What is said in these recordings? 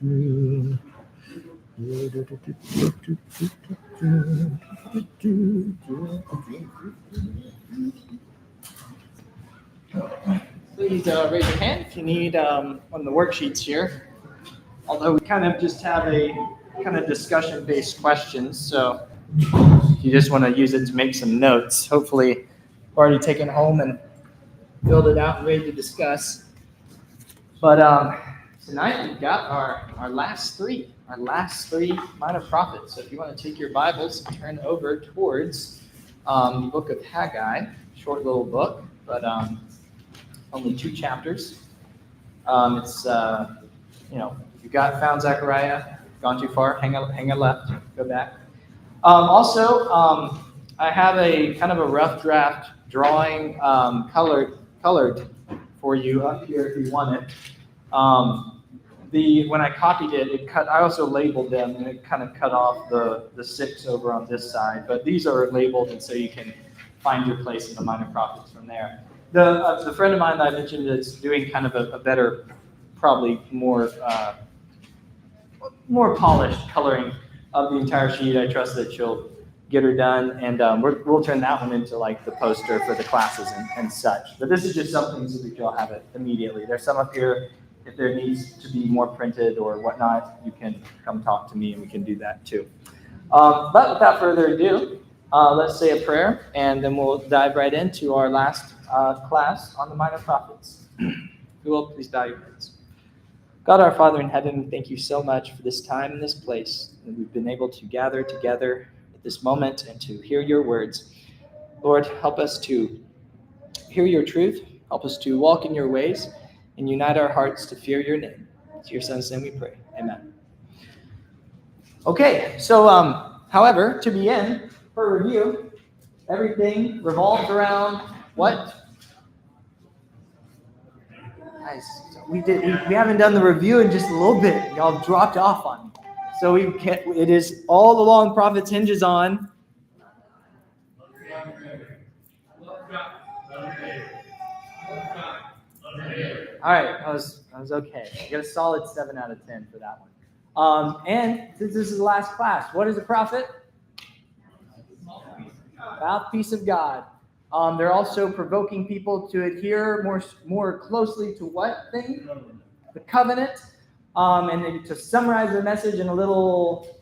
Please raise your hand if you need on the worksheets here. Although we kind of just have a kind of discussion-based questions, so if you just want to use it to make some notes, hopefully you've already taken home and filled it out and ready to discuss. But tonight we've got our last three minor prophets. So if you want to take your Bibles and turn over towards the book of Haggai, short little book, but only 2 chapters. It's you found Zechariah, gone too far, hang a left, go back. I have a kind of a rough draft drawing, colored for you up here if you want it. When I copied it cut. I also labeled them, and it kind of cut off the 6 over on this side. But these are labeled, and so you can find your place in the minor prophets from there. The friend of mine that I mentioned is doing kind of a better, probably more polished coloring of the entire sheet. I trust that she'll get her done, and we'll turn that one into like the poster for the classes and such. But this is just something so that you'll have it immediately. There's some up here. If there needs to be more printed or whatnot, you can come talk to me, and we can do that too. But without further ado, let's say a prayer, and then we'll dive right into our last class on the minor prophets. Who will please bow your heads. God, our Father in heaven, thank you so much for this time and this place that we've been able to gather together at this moment and to hear your words. Lord, help us to hear your truth. Help us to walk in your ways and unite our hearts to fear your name. It's your Son's name we pray. Amen. Okay, so however, to begin, for review, everything revolves around what? Nice. So we haven't done the review in just a little bit. Y'all dropped off on me. So it is all the long prophets hinges on. All right, I was okay. I got a solid 7 out of 10 for that one. And since this is the last class, what is a prophet? Mouthpiece of God. They're also provoking people to adhere more closely to what thing? The covenant. And then to summarize the message in a little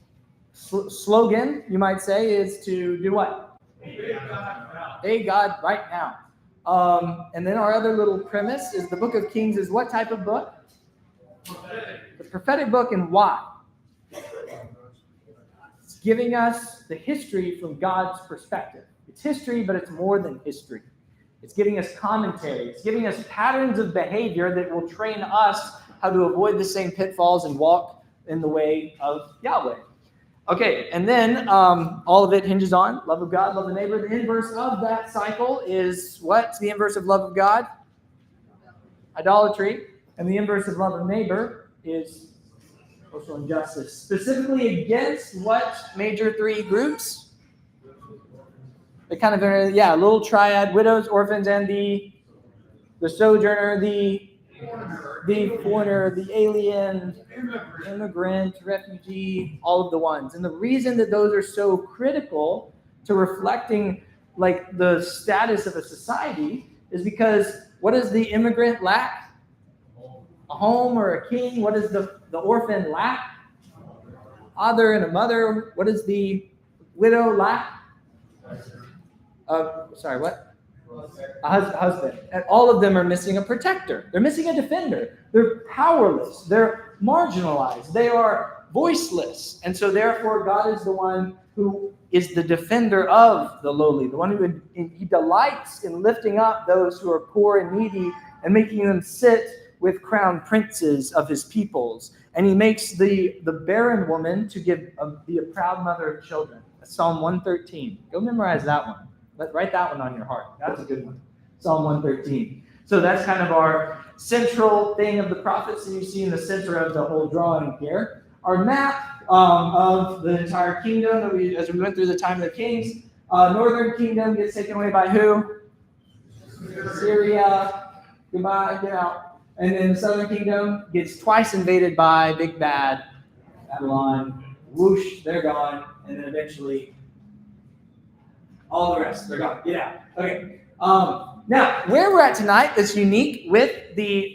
slogan, you might say, is to do what? Obey God right now. And then our other little premise is the book of Kings is what type of book? The prophetic book, and why? It's giving us the history from God's perspective. It's history, but it's more than history. It's giving us commentary. It's giving us patterns of behavior that will train us how to avoid the same pitfalls and walk in the way of Yahweh. Okay, and then all of it hinges on love of God, love of neighbor. The inverse of that cycle is what's the inverse of love of God? Idolatry. And the inverse of love of neighbor is social injustice. Specifically against what major 3 groups? The kind of, a little triad, widows, orphans, and the sojourner, the foreigner, the alien, immigrant, refugee, all of the ones. And the reason that those are so critical to reflecting like the status of a society is because what does the immigrant lack? A home or a king. What does the orphan lack? Father and a mother. What does the widow lack? What? A husband. And all of them are missing a protector. They're missing a defender. They're powerless. They're marginalized. They are voiceless. And so therefore, God is the one who is the defender of the lowly, the one who he delights in lifting up those who are poor and needy and making them sit with crowned princes of his peoples. And he makes the barren woman to be a proud mother of children. That's Psalm 113. Go memorize that one. Write that one on your heart. That's a good one. Psalm 113. So that's kind of our central thing of the prophets that you see in the center of the whole drawing here. Our map of the entire kingdom, as we went through the time of the kings. Northern kingdom gets taken away by who? Syria. Goodbye, get out. And then the southern kingdom gets twice invaded by big bad Babylon. Whoosh, they're gone. And then eventually, all the rest, they're gone. Get out. Okay. Now, where we're at tonight that's unique with the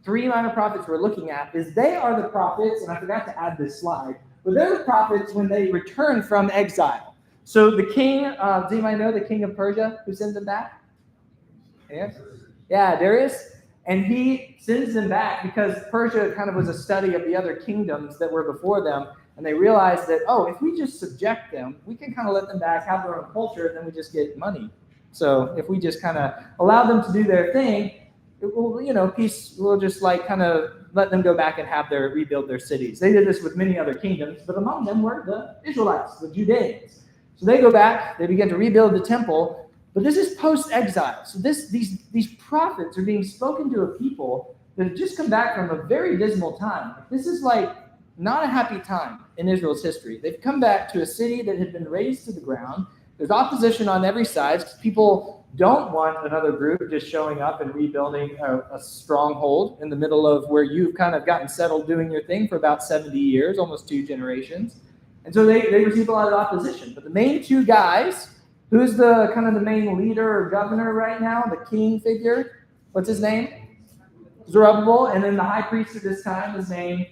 3 minor prophets we're looking at is they are the prophets, and I forgot to add this slide, but they're the prophets when they return from exile. So the king, does anybody know the king of Persia who sends them back? Yes? Yeah, Darius. And he sends them back because Persia kind of was a study of the other kingdoms that were before them. And they realized that, if we just subject them, we can kind of let them back, have their own culture, and then we just get money. So if we just kind of allow them to do their thing, it will, peace will just like kind of let them go back and rebuild their cities. They did this with many other kingdoms, but among them were the Israelites, the Judeans. So they go back, they begin to rebuild the temple, but this is post-exile. So these prophets are being spoken to a people that have just come back from a very dismal time. This is like not a happy time in Israel's history. They've come back to a city that had been razed to the ground. There's opposition on every side because people don't want another group just showing up and rebuilding a stronghold in the middle of where you've kind of gotten settled doing your thing for about 70 years, almost 2 generations. And so they receive a lot of opposition. But the main 2 guys, who's the kind of the main leader or governor right now, the king figure? What's his name? Zerubbabel. And then the high priest at this time is named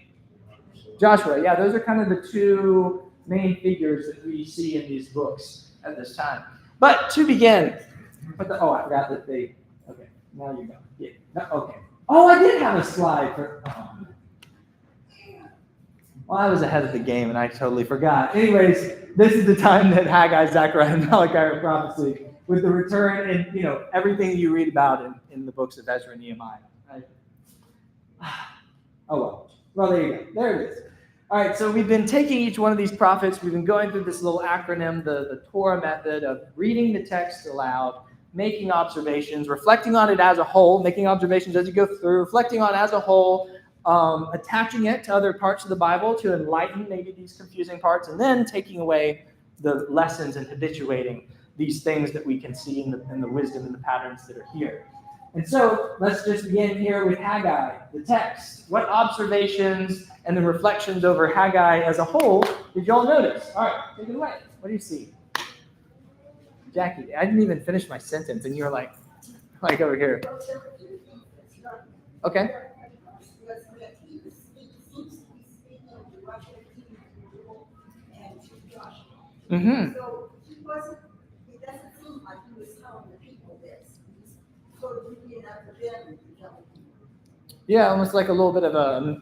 Joshua. Yeah, those are kind of the 2 main figures that we see in these books at this time. But to begin, I forgot that okay, now you go. Yeah, okay. Oh, I did have a slide for. Well, I was ahead of the game and I totally forgot. Anyways, this is the time that Haggai, Zechariah, and Malachi are prophecy with the return and everything you read about in the books of Ezra and Nehemiah. Well, there you go. There it is. All right, so we've been taking each one of these prophets. We've been going through this little acronym, the Torah method of reading the text aloud, making observations, reflecting on it as a whole, making observations as you go through, reflecting on it as a whole, attaching it to other parts of the Bible to enlighten maybe these confusing parts, and then taking away the lessons and habituating these things that we can see in the wisdom and the patterns that are here. And so let's just begin here with Haggai, the text. What observations and the reflections over Haggai as a whole did y'all notice? All right, take it away. What do you see? Jackie, I didn't even finish my sentence, and you're like over here. Okay. Mm-hmm. So it doesn't seem like he was telling the people this. He's sort of looking at the them and telling people. Yeah, almost like a little bit of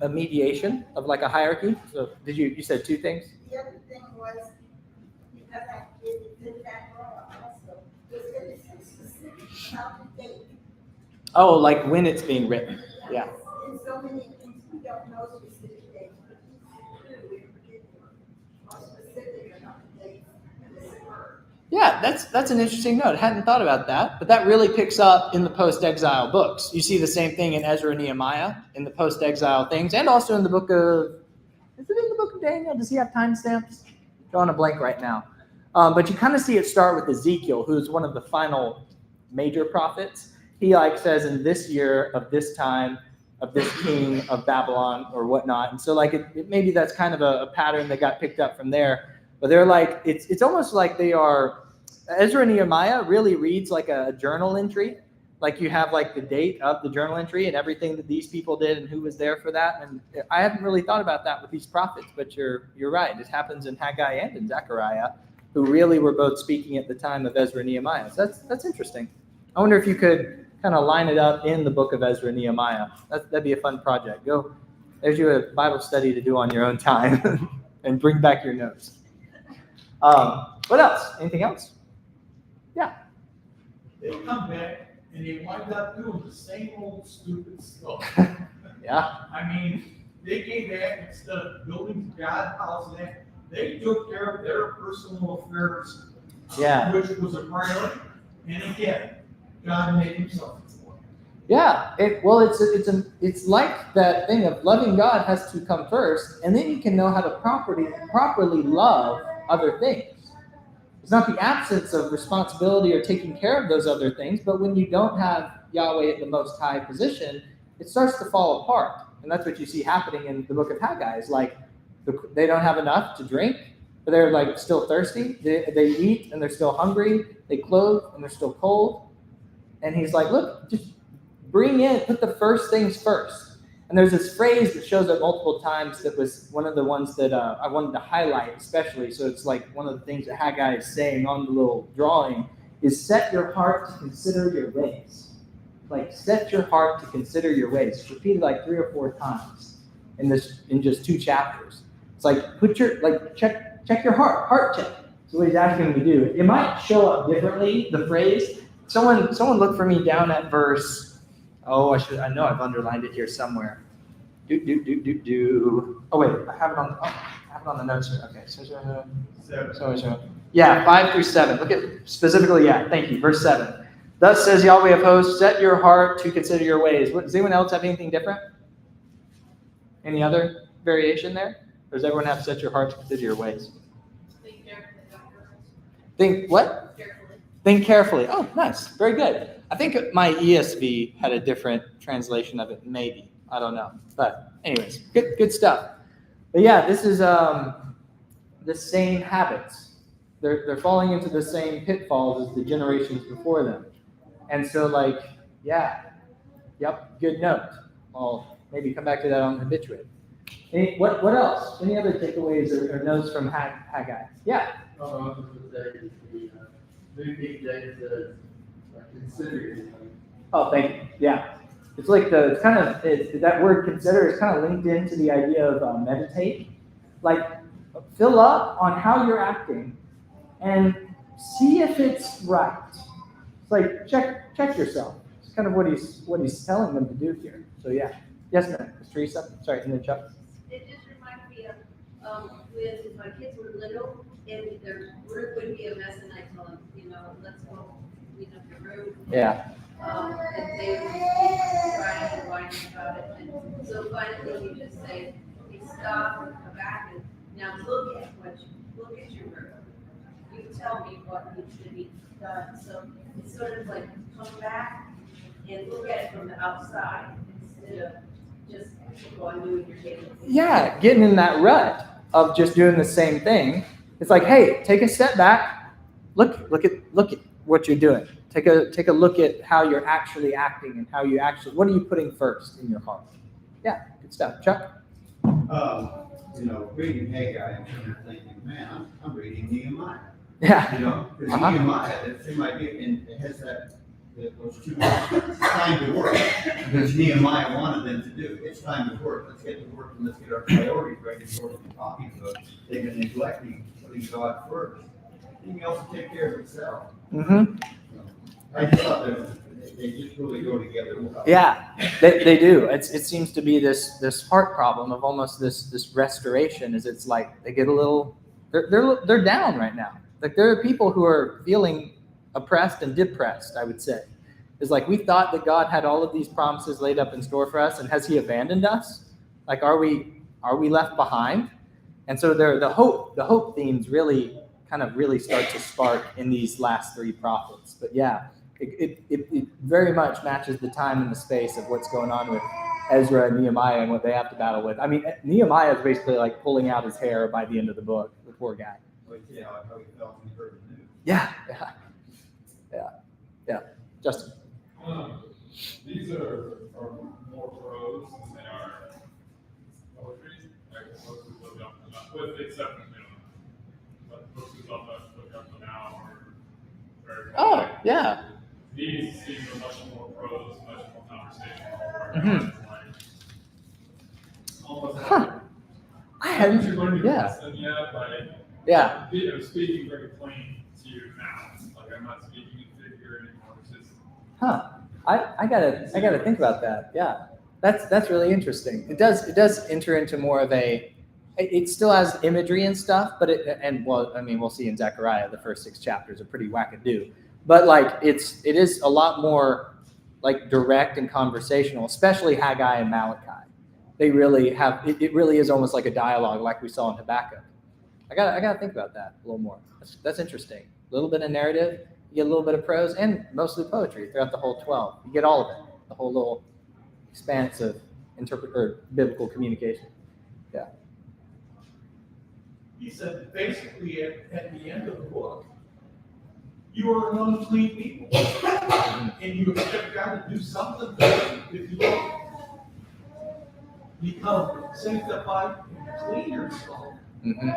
a mediation of like a hierarchy. So you said 2 things? The other thing was, because I did that wrong also, was that it's specific about the date. Oh, like when it's being written. Yeah. In so many things, we don't know specific dates, but he's clearly in particular are specific about the dates and this occurred. Yeah, that's an interesting note. I hadn't thought about that, but that really picks up in the post-exile books. You see the same thing in Ezra and Nehemiah, in the post-exile things, and also in the book of, is it in the book of Daniel? Does he have timestamps? Drawing a blank right now. But you kind of see it start with Ezekiel, who's one of the final major prophets. He says in this year of this time, of this king of Babylon or whatnot. And so maybe that's kind of a pattern that got picked up from there. But they're it's almost like they are, Ezra and Nehemiah really reads like a journal entry. Like you have the date of the journal entry and everything that these people did and who was there for that. And I haven't really thought about that with these prophets, but you're right. It happens in Haggai and in Zechariah, who really were both speaking at the time of Ezra and Nehemiah. So that's interesting. I wonder if you could kind of line it up in the book of Ezra and Nehemiah. That'd be a fun project. There's you a Bible study to do on your own time and bring back your notes. What else? Anything else? Yeah. They come back and they wind up doing the same old stupid stuff. Yeah. I mean, they came back instead of building God's house and that, they took care of their personal affairs, which was a priority. And again, God made himself for it. Yeah. It's like that thing of loving God has to come first, and then you can know how to properly love other things. It's not the absence of responsibility or taking care of those other things, but when you don't have Yahweh at the most high position, it starts to fall apart. And that's what you see happening in the book of Haggai. Is like they don't have enough to drink, but they're like still thirsty. They eat and they're still hungry. They clothe and they're still cold. And he's like, look, just put the first things first. And there's this phrase that shows up multiple times that was one of the ones that I wanted to highlight especially. So it's like one of the things that Haggai is saying on the little drawing is set your heart to consider your ways. Like set your heart to consider your ways. It's repeated like 3 or 4 times in just 2 chapters. It's like check your heart check. So what he's asking me to do. It might show up differently, the phrase. Someone look for me down at verse. Oh, I know I've underlined it here somewhere. Oh wait, I have it on the notes here. Okay, so yeah, 5 through 7. Look at specifically, yeah, thank you. Verse 7. Thus says Yahweh of hosts, set your heart to consider your ways. Does anyone else have anything different? Any other variation there? Or does everyone have set your heart to consider your ways? Think carefully. Think what? Carefully. Think carefully. Oh, nice. Very good. I think my ESV had a different translation of it, maybe. I don't know. But anyways, good stuff. But yeah, this is the same habits. They're falling into the same pitfalls as the generations before them. And so good note. I'll maybe come back to that on the habituate. What else? Any other takeaways or notes from Haggai? Yeah. Oh, thank you. Yeah. It's like that word consider is kind of linked into the idea of meditate. Like, fill up on how you're acting and see if it's right. It's like, check yourself. It's kind of what he's telling them to do here. So, yeah. Yes, ma'am. Ms. Teresa? Sorry, and then Chuck. It just reminded me of when my kids were little and their room would be a mess and I told them, let's go clean up your room. Yeah. And they would be crying and whining about it. And so finally you just say, hey, stop and come back and now look at your room. You tell me what needs to be done. So it's sort of like come back and look at it from the outside instead of just going doing your daily thing. Yeah, getting in that rut of just doing the same thing. It's like, hey, take a step back. Look at what you're doing. Take a look at how you're actually acting and what are you putting first in your heart? Yeah, good stuff. Chuck? Reading Haggai and thinking, man, I'm reading Nehemiah. Yeah. Because Nehemiah, it seemed like it has those 2 words, time to work, which Nehemiah wanted them to do. It's time to work. Let's get to work and let's get our priorities right before we're talking about they've been neglecting putting God first. Everything else will take care of itself. Mm-hmm. I just thought they just really go together well. Yeah, they do. It seems to be this heart problem of almost this restoration. Is it's like they get a little they're down right now. Like there are people who are feeling oppressed and depressed. I would say, it's like we thought that God had all of these promises laid up in store for us, and has He abandoned us? Like are we left behind? And so the hope themes really start to spark in these last 3 prophets. But yeah. It very much matches the time and the space of what's going on with Ezra and Nehemiah and what they have to battle with. I mean, Nehemiah is basically like pulling out his hair by the end of the book, the poor guy. How he felt when he heard the news. Yeah. Justin. These are more prose than they are poetry. Like most of them don't, with the exception of but most of them look up to now or very Oh, yeah. These seem much more prose, much more conversational. Mm-hmm. Almost I hadn't. you learned Yeah. lesson yet, like Yeah. I'm speaking very plain to you now. Like I'm not speaking in figure anymore. It's just I gotta think about that. Yeah. That's really interesting. It does enter into more of a. It still has imagery and stuff, but we'll see in Zechariah the first 6 chapters are pretty wackadoo. But like it is a lot more like direct and conversational, especially Haggai and Malachi. They really have it really is almost like a dialogue like we saw in Habakkuk. I gotta think about that a little more. That's interesting. A little bit of narrative, you get a little bit of prose, and mostly poetry throughout the whole 12. You get all of it, the whole little expanse of biblical communication. Yeah. He said, basically, at the end of the book, you are an unclean people. And you expect God to do something for you if you don't become sanctified and clean yourself. Mm-hmm.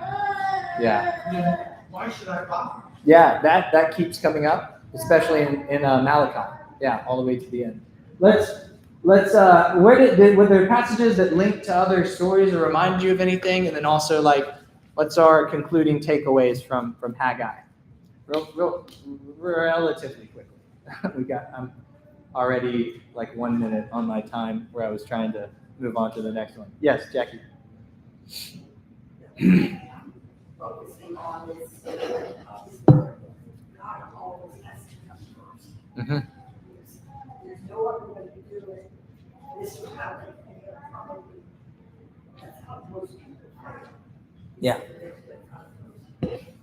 Yeah. Then why should I bother? Yeah, that keeps coming up, especially in Malachi. Yeah, all the way to the end. Let's were there passages that link to other stories or remind you of anything, and then also what's our concluding takeaways from Haggai? Real relatively quickly. I'm already 1 minute on my time where I was trying to move on to the next one. Yes, Jackie. Focusing on this, God always has to come first. Mm-hmm. There's no other way to do it. This is how they think it probably. That's how most people pray. Yeah.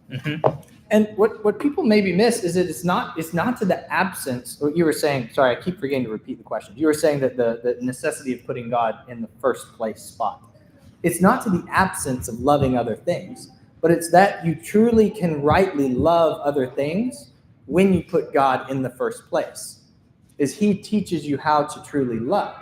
Mm-hmm. And what people maybe miss is that it's not to the absence. What you were saying. Sorry, I keep forgetting to repeat the question. You were saying that the necessity of putting God in the first place spot. It's not to the absence of loving other things, but it's that you truly can rightly love other things when you put God in the first place. Is He teaches you how to truly love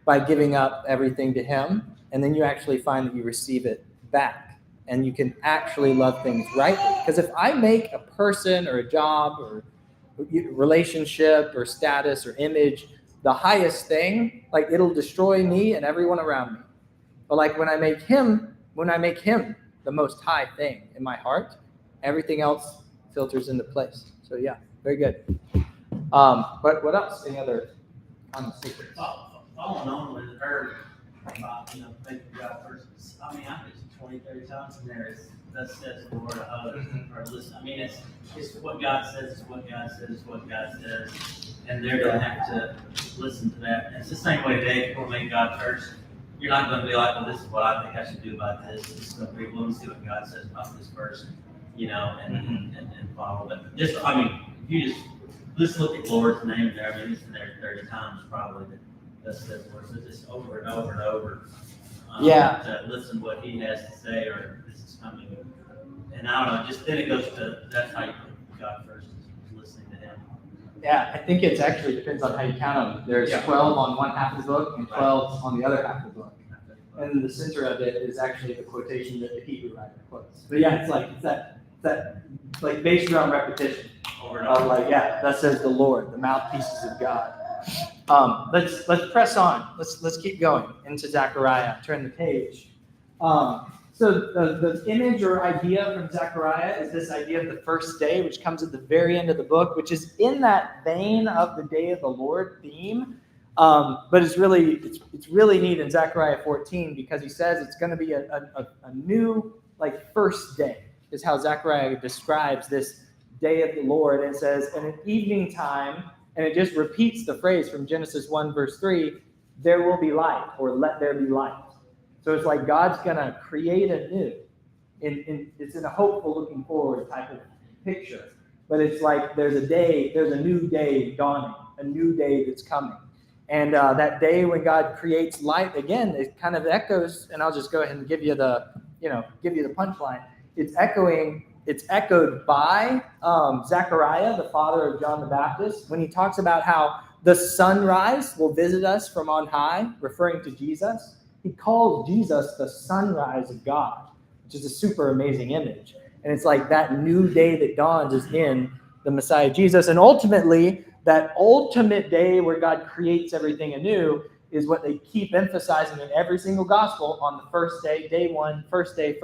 by giving up everything to Him, and then you actually find that you receive it back. And you can actually love things rightly. Because if I make a person or a job or relationship or status or image the highest thing, it'll destroy me and everyone around me. But when I make him the most high thing in my heart, everything else filters into place. So yeah, very good. But what else? Any other secrets? Following on with earlier about thank God first. I mean, I think 20, 30 times in there is thus says the Lord or listen. I mean, it's what God says, is what God says, is what God says, and they're going to have to listen to that. And it's the same way today. People make God first. You're not going to be like, well, this is what I think I should do about this. This is going to be, well, let me see what God says about this person, and follow. But just, I mean, if you just look at Lord's name there. I mean, it's in there 30 times probably. That says Lord. So just over and over and over. To listen to what He has to say, or this is coming. And I don't know, just then it goes to, that's how you put God first, is listening to Him. Yeah, I think it actually depends on how you count them. There's 12 on one half of the book and 12 on the other half of the book. And the center of it is actually the quotation that the Hebrew writer quotes. But yeah, it's that based around repetition. Over and over. That says the Lord, the mouthpieces of God. Let's press on. Let's keep going into Zechariah. Turn the page. So the image or idea from Zechariah is this idea of the first day, which comes at the very end of the book, which is in that vein of the Day of the Lord theme. But it's really neat in Zechariah 14 because he says it's going to be a new first day is how Zechariah describes this Day of the Lord. And it says, in an evening time, and it just repeats the phrase from Genesis 1 verse 3, there will be light, or let there be light. So it's like God's going to create anew. It's in a hopeful looking forward type of picture. But it's like there's a new day dawning, a new day that's coming. And that day when God creates light, again, it kind of echoes, and I'll just go ahead and give you the punchline. It's echoed by Zechariah, the father of John the Baptist, when he talks about how the sunrise will visit us from on high, referring to Jesus. He calls Jesus the sunrise of God, which is a super amazing image. And it's like that new day that dawns is in the Messiah Jesus. And ultimately, that ultimate day where God creates everything anew is what they keep emphasizing in every single gospel on the first day, day one, first day,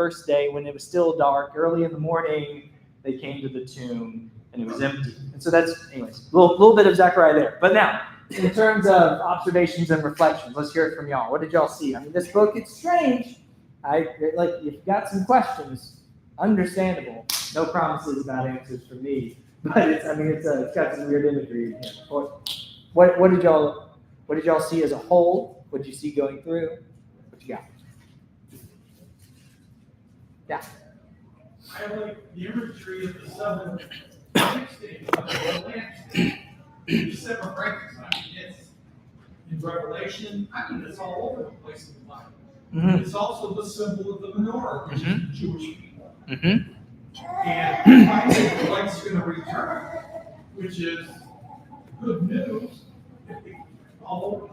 when it was still dark, early in the morning, they came to the tomb and it was empty. And so that's, anyways, a little bit of Zechariah there. But now, in terms of observations and reflections, let's hear it from y'all. What did y'all see? I mean, this book, it's strange. If you've got some questions, understandable. No promises about answers from me. But it's got some weird imagery in here. What did y'all see as a whole? What did you see going through? What you got? Yeah. I like the imagery of the 7 lampstands, the lampstands. The 7 branches, yes. And Revelation. I mean, it's all over the place in the Bible. Mhm. It's also the symbol of the menorah, which is the Jewish people. Mhm. And finally, the light's going to return, which is good news if they follow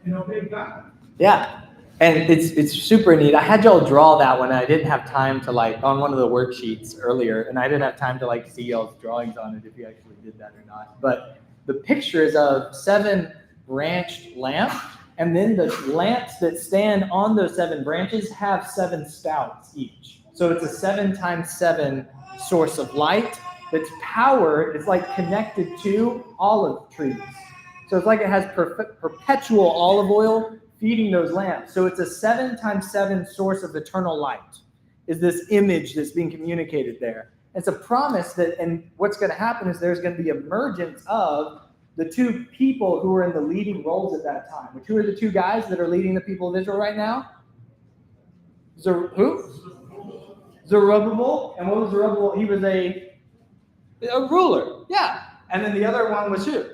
and obey God. Yeah. And it's super neat. I had y'all draw that one. I didn't have time to on one of the worksheets earlier, and I didn't have time to see y'all's drawings on it if you actually did that or not. But the picture is of 7 branched lamps, and then the lamps that stand on those 7 branches have 7 spouts each. So it's a 7 times 7 source of light that's powered. It's connected to olive trees. So it's it has perpetual olive oil feeding those lamps. So it's a 7 times 7 source of eternal light, is this image that's being communicated there. It's a promise that, and what's going to happen is there's going to be emergence of the 2 people who are in the leading roles at that time. Which, who are the 2 guys that are leading the people of Israel right now? Who? Zerubbabel. And what was Zerubbabel? He was a ruler. Yeah. And then the other one was who?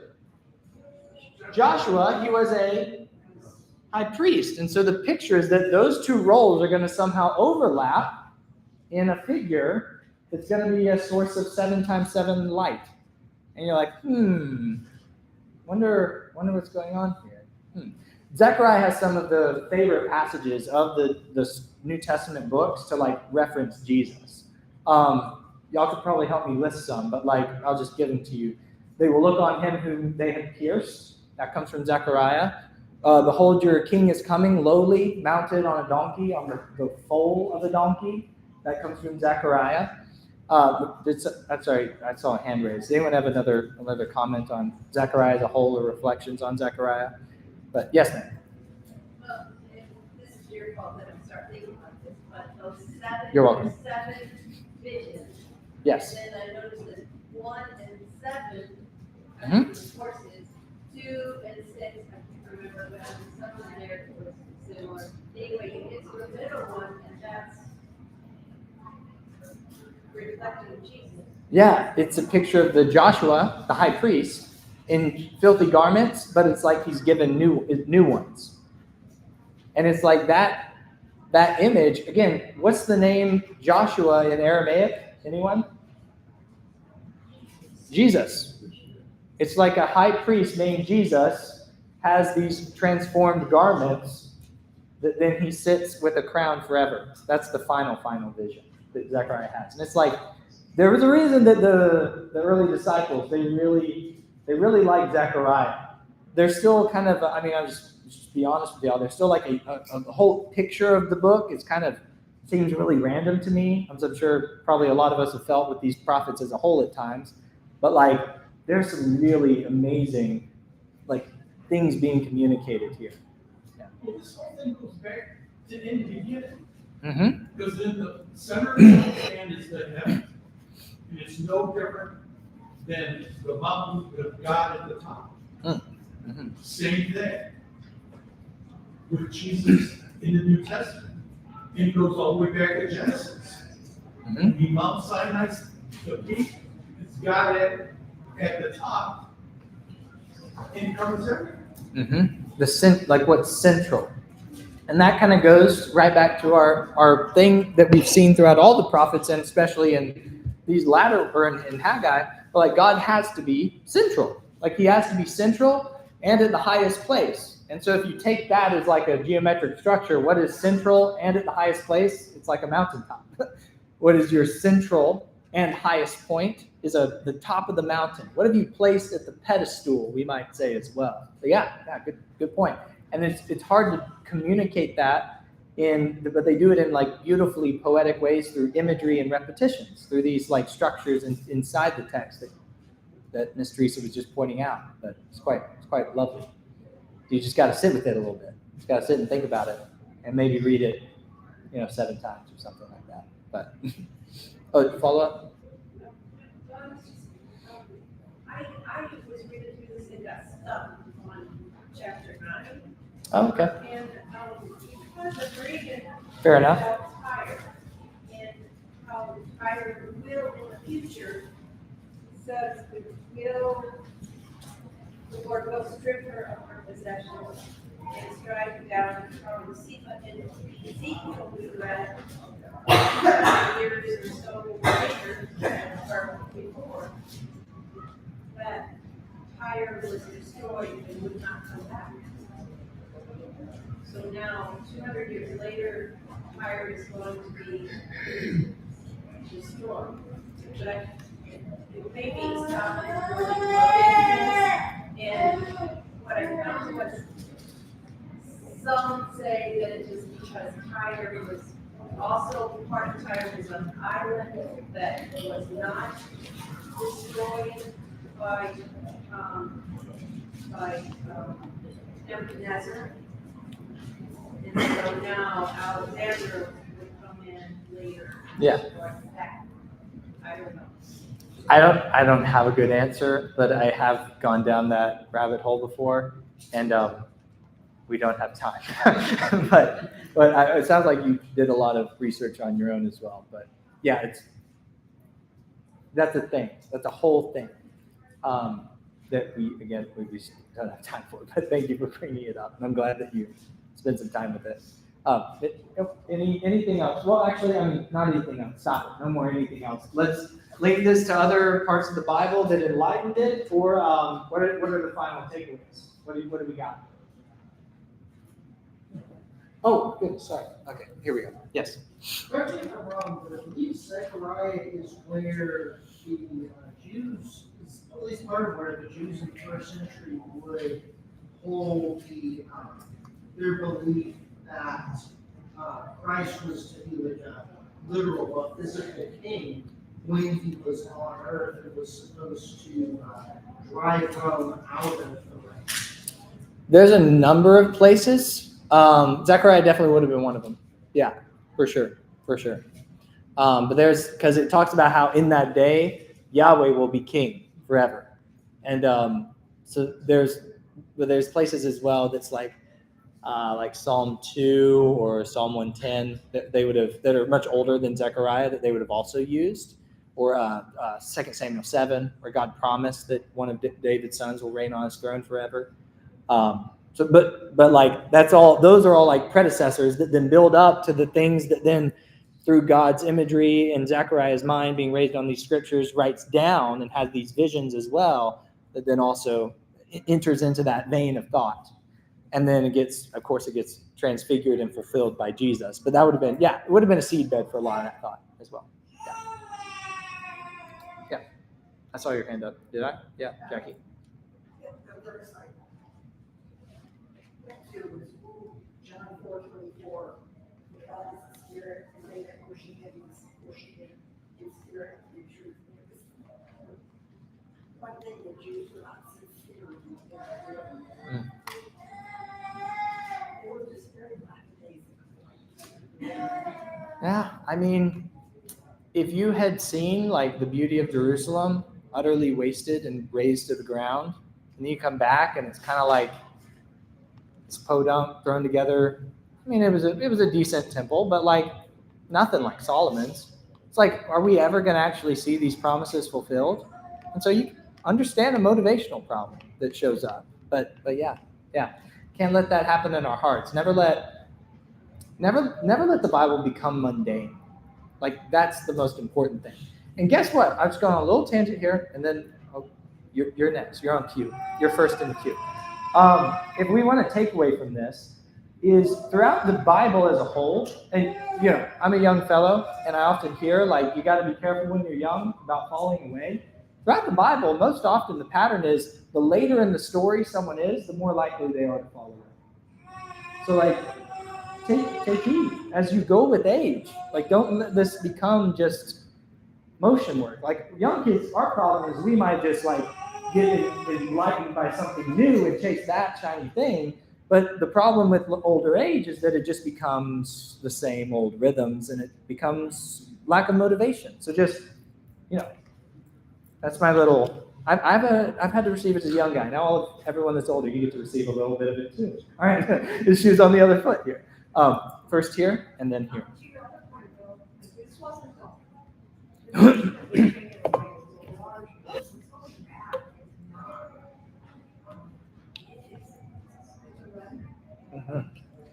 Joshua. He was a high priest. And so the picture is that those 2 roles are going to somehow overlap in a figure that's going to be a source of 7 times 7 light. And you're like, wonder what's going on here. Zechariah has some of the favorite passages of the New Testament books to reference Jesus. Y'all could probably help me list some, but I'll just give them to you. They will look on him whom they had pierced. That comes from Zechariah. Behold, your king is coming, lowly, mounted on a donkey, on the foal of a donkey. That comes from Zechariah. I'm sorry, I saw a hand raised. Does anyone have another comment on Zechariah as a whole, or reflections on Zechariah? But yes, ma'am. Well, this is your fault that I'm starting thinking about this, but those 7, You're welcome. 7 visions. Yes. And then I noticed that 1 and 7 Mhm. the horses, 2 and 6, I can't remember, but something there was similar. Anyway, you get to the middle one, and that's reflecting Jesus. Yeah, it's a picture of the Joshua, the high priest, in filthy garments, but it's he's given new ones. And it's that image. Again, what's the name Joshua in Aramaic? Anyone? Jesus. It's a high priest named Jesus has these transformed garments that then he sits with a crown forever. That's the final vision that Zechariah has. And it's there was a reason that the early disciples, they really liked Zechariah. They're still kind of, I'll just be honest with y'all, there's still a whole picture of the book. It's kind of seems really random to me. I'm sure probably a lot of us have felt with these prophets as a whole at times. But there's some really amazing things being communicated here. Yeah. Well, this whole thing goes back to in the beginning. Mm-hmm. Because in the center of the land is the heaven. And it's no different than the mountain of God at the top. Mm-hmm. Same thing with Jesus in the New Testament. It goes all the way back to Genesis. Mm-hmm. The Mount Sinai, the peak, it's God at the top, and it covers everything. Mm-hmm. What's central. And that kind of goes right back to our thing that we've seen throughout all the prophets, and especially in these latter, or in Haggai, but God has to be central. He has to be central and at the highest place. And so if you take that as a geometric structure, what is central and at the highest place? It's like a mountaintop. What is your central and highest point is the top of the mountain. What have you placed at the pedestal, we might say as well. But yeah, good point. And it's hard to communicate that but they do it in beautifully poetic ways through imagery and repetitions, through these structures inside the text that Miss Teresa was just pointing out. But it's quite lovely. You just got to sit with it a little bit. You just got to sit and think about it, and maybe read it, 7 times or something like that. But follow up. I was reading through this and got stuck on chapter 9. Oh, okay. And because of Reagan. Fair enough. About Tyre, and how Tyre will in the future, says the Lord will strip her of her possessions and strike down from Ezekiel, we read, years or so later, or before, that Tyre was destroyed and would not come back. So now, 200 years later, Tyre is going to be destroyed. But it may be stopping and what I found was some say that it was because Tyre was also part of Tyre was an island that was not destroyed by Nebuchadnezzar. And so now Alexander would come in later. Yeah. Like that. I don't know. I don't have a good answer, but I have gone down that rabbit hole before, and we don't have time. but it sounds like you did a lot of research on your own as well. But yeah, that's a thing. That's a whole thing that we just don't have time for. But thank you for bringing it up, and I'm glad that you spent some time with it. Anything else? Well, actually, I mean, not anything else. Stop it. No more anything else. Let's link this to other parts of the Bible that enlightened it, or what are the final takeaways? What do we got? Oh, good. Sorry. Okay, here we go. Yes. Correct me if I'm wrong, but I believe Zechariah is where the Jews, at least part of where the Jews in the first century would hold their belief that Christ was to be like a literal, physical king when he was on earth and was supposed to drive Rome out of the land. There's a number of places. Zechariah definitely would have been one of them. Yeah, for sure. But because it talks about how in that day Yahweh will be king forever, and so there's places as well that's like Psalm 2 or Psalm 110 that are much older than Zechariah that they would have also used, or 2 Samuel 7 where God promised that one of David's sons will reign on his throne forever. But like those are all like predecessors that then build up to the things that then through God's imagery and Zechariah's mind being raised on these scriptures writes down and has these visions as well that then also enters into that vein of thought. And then it gets transfigured and fulfilled by Jesus. But that would have been, it would have been a seedbed for a lot of that thought as well. Yeah. I saw your hand up. Did I? Yeah, Jackie. John 4:24. God is the spirit, and they that worship him must worship him in spirit and in truth. One thing the Jews were not sincere in what they were doing. They were just very lackadaisical. Yeah, I mean, if you had seen like the beauty of Jerusalem utterly wasted and razed to the ground, and then you come back and it's kind of like this podunk thrown together. I mean, it was a decent temple, but like nothing like Solomon's. It's like, are we ever going to actually see these promises fulfilled? And so you understand a motivational problem that shows up. But yeah, can't let that happen in our hearts. Never let the Bible become mundane. Like that's the most important thing. And guess what? I'm just going on a little tangent here, and then you're next. You're on cue. You're first in the queue. If we want to take away from this, is throughout the Bible as a whole, and I'm a young fellow, and I often hear like you got to be careful when you're young about falling away. Throughout the Bible, most often the pattern is the later in the story someone is, the more likely they are to fall away. So like, take heed as you go with age. Like, don't let this become just motion work. Like young kids, our problem is we might just like get enlightened by something new and chase that shiny thing. But the problem with older age is that it just becomes the same old rhythms and it becomes lack of motivation. So just, that's my little, I've had to receive it as a young guy. Now everyone that's older, you get to receive a little bit of it too. All right, the shoe's on the other foot here. First here and then here.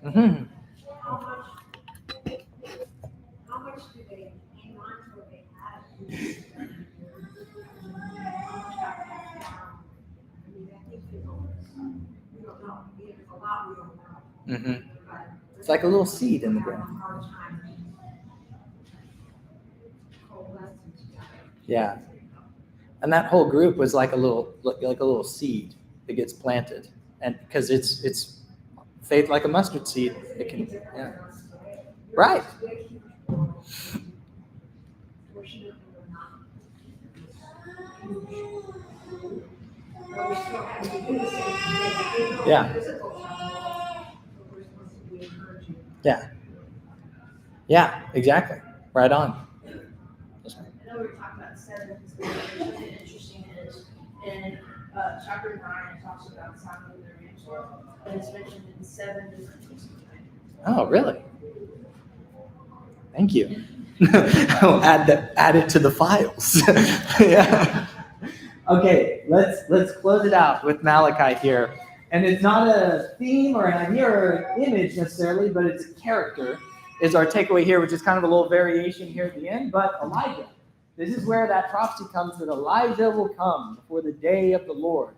Mm-hmm. How much do they hang on to what they have? How much got passed down? I mean, I think we don't know. There's a lot we don't know. Mm-hmm. But It's like a little seed in the ground. Having a hard time coalescing together. Yeah. And that whole group was like a little seed that gets planted, and because it's faith like a mustard seed, it can, yeah. Right. Yeah. Yeah. Yeah, exactly. Right on. I know we were talking about 7 because what's really interesting is in chapter 9 it talks about Simon the Angel, and it's mentioned in 7 different places. Oh, really? Thank you. I'll add it to the files. Yeah. Okay, let's close it out with Malachi here. And it's not a theme or an idea or an image necessarily, but it's a character is our takeaway here, which is kind of a little variation here at the end. But Elijah, this is where that prophecy comes that Elijah will come before the day of the Lord.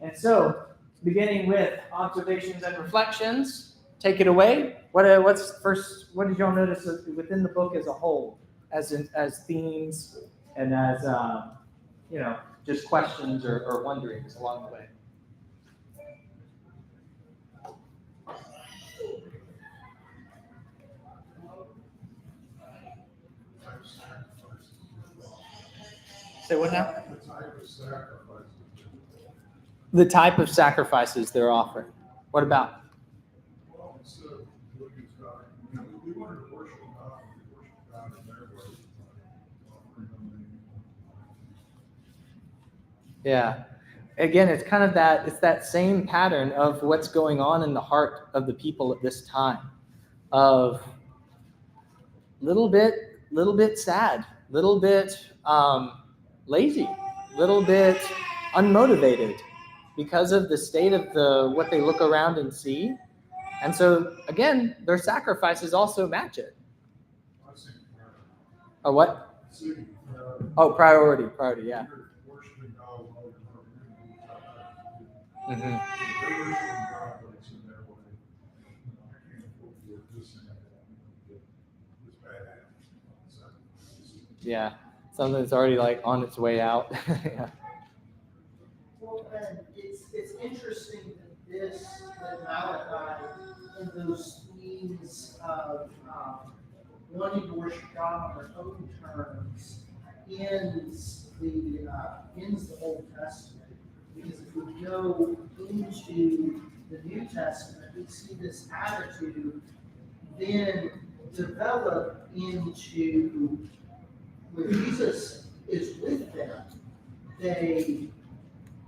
And so, beginning with observations and reflections, take it away. What's first? What did y'all notice within the book as a whole, as themes and as just questions or wonderings along the way? Say what now? The type of sacrifices they're offering. What about? Well, instead of looking at God, we wanted to worship God, we worship God in their way. Yeah. Again, it's kind of that same pattern of what's going on in the heart of the people at this time, of little bit sad, little bit lazy, little bit unmotivated because of the state of what they look around and see. And so again, their sacrifices also match it. Oh, what? Oh, priority, yeah. Mm-hmm. Yeah, something that's already like on its way out. Yeah. Well, and it's interesting that Malachi and those themes of wanting to worship God on their own terms ends the Old Testament. Because if we go into the New Testament, we see this attitude then develop into when Jesus is with them.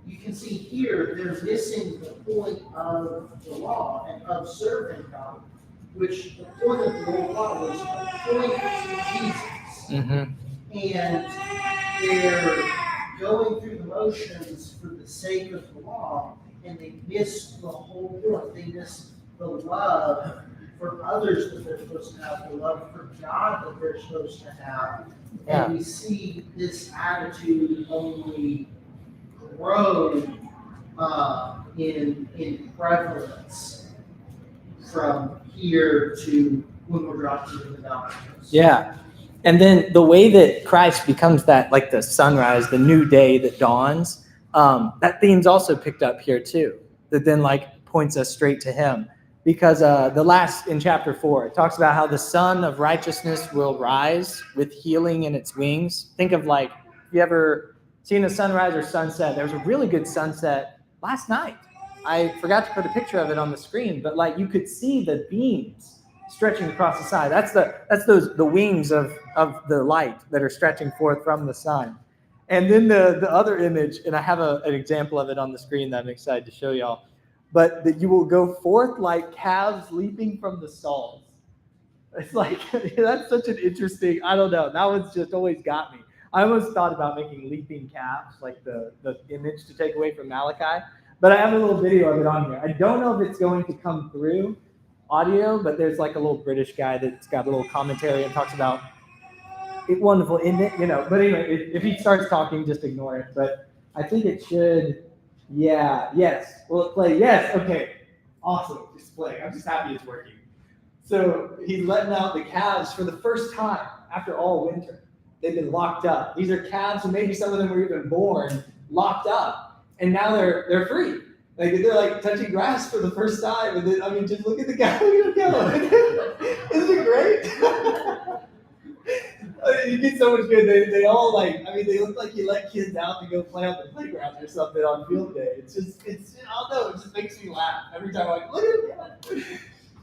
You can see here, they're missing the point of the law and of serving God, which the point of the law was to point to Jesus. Mm-hmm. And they're going through the motions for the sake of the law, and they miss the whole point. They miss the love for others that they're supposed to have, the love for God that they're supposed to have. Yeah. And we see this attitude only grow in prevalence from here to when we're dropping into the mountains. Yeah. And then the way that Christ becomes that, like the sunrise, the new day that dawns, that theme's also picked up here too, that then like points us straight to him. Because the last, in chapter 4, it talks about how the sun of righteousness will rise with healing in its wings. Think of like, if you ever seen a sunrise or sunset, there was a really good sunset last night. I forgot to put a picture of it on the screen, but like you could see the beams stretching across the sky. That's the wings of the light that are stretching forth from the sun. And then the other image, and I have an example of it on the screen that I'm excited to show y'all, but that you will go forth like calves leaping from the stalls. It's like, that's such an interesting, I don't know, that one's just always got me. I almost thought about making leaping calves, like the image to take away from Malachi, but I have a little video of it on here. I don't know if it's going to come through, audio, but there's like a little British guy that's got a little commentary and talks about it wonderful, isn't it? But anyway, if he starts talking, just ignore it. But I think it should. Yeah. Yes. Will it play? Yes. Okay. Awesome. It's playing. I'm just happy it's working. So he's letting out the calves for the first time after all winter. They've been locked up. These are calves, and maybe some of them were even born locked up, and now they're free. Like they're like touching grass for the first time, and then I mean, just look at the guy. Look at him go. Isn't it great? You get so much good. They all like. I mean, they look like you let kids out to go play on the playground or something on field day. It's I don't know. It just makes me laugh every time. I'm like, look at him.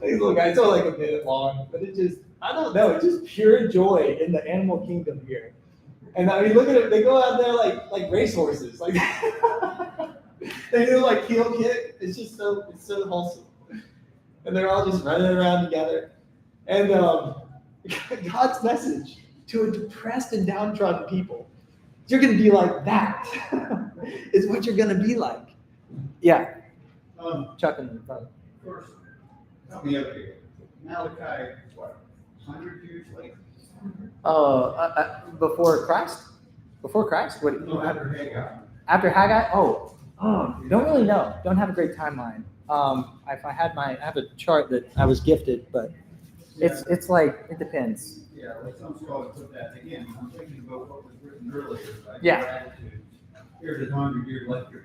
These little guys. It's only like a minute long, but it just. I don't know. It's just pure joy in the animal kingdom here. And I mean, look at it. They go out there like racehorses. Like they do like heel kick. It's just so wholesome. And they're all just running around together. And God's message to a depressed and downtrodden people. You're going to be like that. Is what you're going to be like. Yeah. Chuck in the front. Of course, help me up here. Malachi, what, 100 years later? Before Christ? Before Christ? What? No, after Haggai. After Haggai? Don't really know. Don't have a great timeline. If I have a chart that I was gifted, but it's like it depends. Yeah, like some scholars put that again. I'm thinking about what was written earlier, right? Yeah. Your attitude. Here's 100 years later,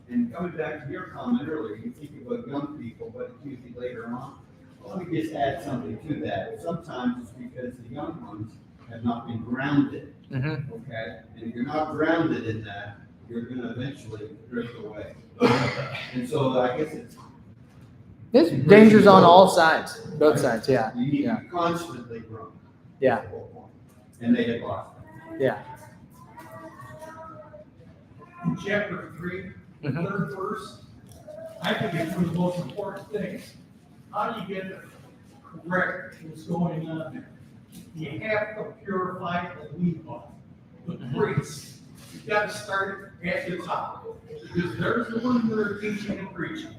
And coming back to your comment earlier, you think about young people, but it's usually later on. Let me just add something to that. Sometimes it's because the young ones have not been grounded. Mm-hmm. Okay? And if you're not grounded in that, you're going to eventually drift away. And so I guess There's dangers on all sides, both sides. Yeah. you need Yeah. to constantly grow. Yeah. And they had lost that. Yeah. In chapter 3, the third verse, I think it's one of the most important things. How do you get to correct what's going on there? You have to purify the Levite, the priests. You've got to start at the top, because they're the ones that are teaching and preaching.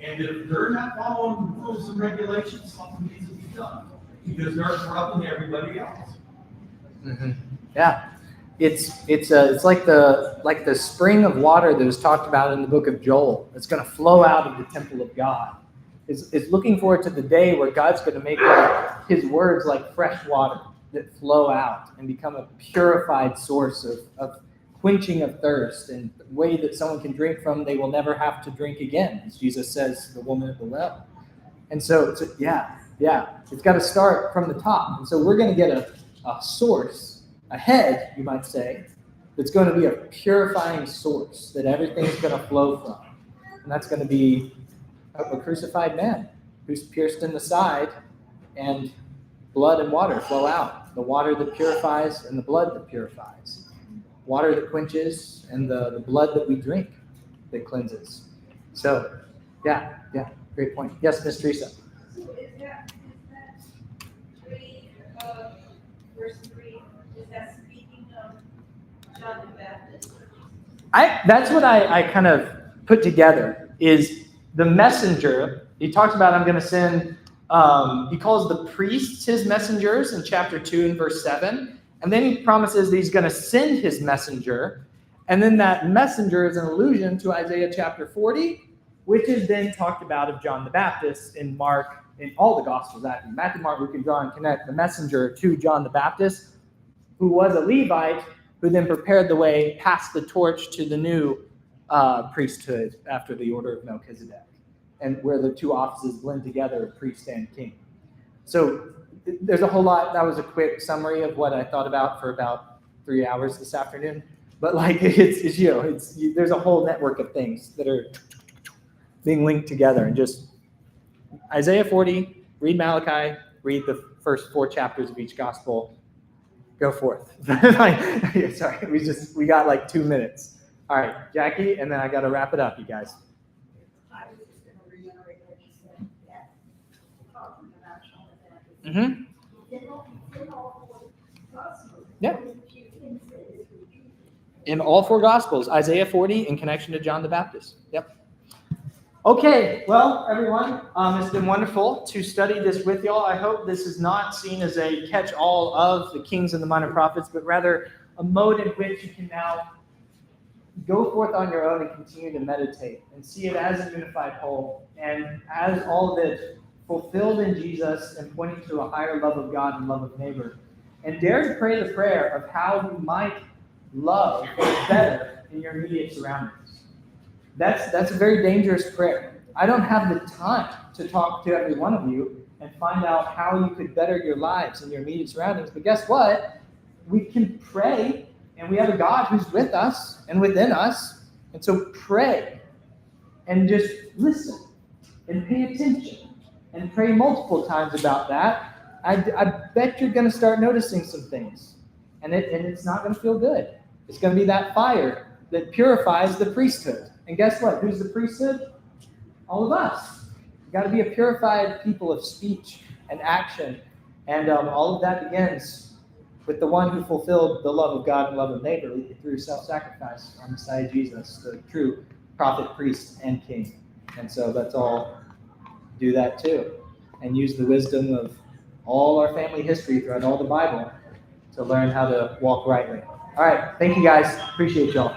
And if they're not following the rules and regulations, something needs to be done, because they're corrupting everybody else. Mm-hmm. Yeah. It's like the spring of water that was talked about in the book of Joel. It's going to flow out of the temple of God. It's looking forward to the day where God's going to make his words like fresh water that flow out and become a purified source of quenching of thirst, and the way that someone can drink from, they will never have to drink again, as Jesus says to the woman at the well. And so, it's got to start from the top. And so we're going to get a source, a head, you might say, that's going to be a purifying source that everything's going to flow from. And that's going to be a crucified man who's pierced in the side, and blood and water flow out. The water that purifies and the blood that purifies. Water that quenches and the blood that we drink that cleanses. So, yeah, great point. Yes, Miss Teresa. So is that 3, verse 3, is that speaking of John the Baptist? That's what I kind of put together is the messenger. He talks about, I'm going to send, he calls the priests his messengers in chapter 2 and verse 7. And then he promises that he's going to send his messenger. And then that messenger is an allusion to Isaiah chapter 40, which is then talked about of John the Baptist in Mark, in all the Gospels, actually. Matthew, Mark, Luke, and John connect the messenger to John the Baptist, who was a Levite, who then prepared the way, passed the torch to the new priesthood after the order of Melchizedek, and where the two offices blend together, priest and king. So there's a whole lot. That was a quick summary of what I thought about for about 3 hours this afternoon. But like there's a whole network of things that are being linked together. And just Isaiah 40, read Malachi, read the first 4 chapters of each gospel. Go forth. Sorry, we got like 2 minutes. All right, Jackie, and then I got to wrap it up, you guys. I was just going to reiterate what you said, that talking about John the Baptist. Mm-hmm. In all 4 Gospels, Yeah. only a few things that is repeated. In all 4 gospels, Isaiah 40 in connection to John the Baptist. Yep. Okay, well, everyone, it's been wonderful to study this with y'all. I hope this is not seen as a catch-all of the kings and the minor prophets, but rather a mode in which you can now go forth on your own and continue to meditate and see it as a unified whole and as all of it fulfilled in Jesus and pointing to a higher love of God and love of neighbor. And dare to pray the prayer of how you might love better in your immediate surroundings. That's a very dangerous prayer. I don't have the time to talk to every one of you and find out how you could better your lives and your immediate surroundings. But guess what? We can pray, and we have a God who's with us and within us. And so pray and just listen and pay attention and pray multiple times about that. I bet you're going to start noticing some things, and it's not going to feel good. It's going to be that fire that purifies the priesthood. And guess what? Who's the priesthood? All of us. We've got to be a purified people of speech and action. And all of that begins with the one who fulfilled the love of God and love of neighbor through self-sacrifice, our Messiah Jesus, the true prophet, priest, and king. And so let's all do that too. And use the wisdom of all our family history throughout all the Bible to learn how to walk rightly. All right. Thank you, guys. Appreciate y'all.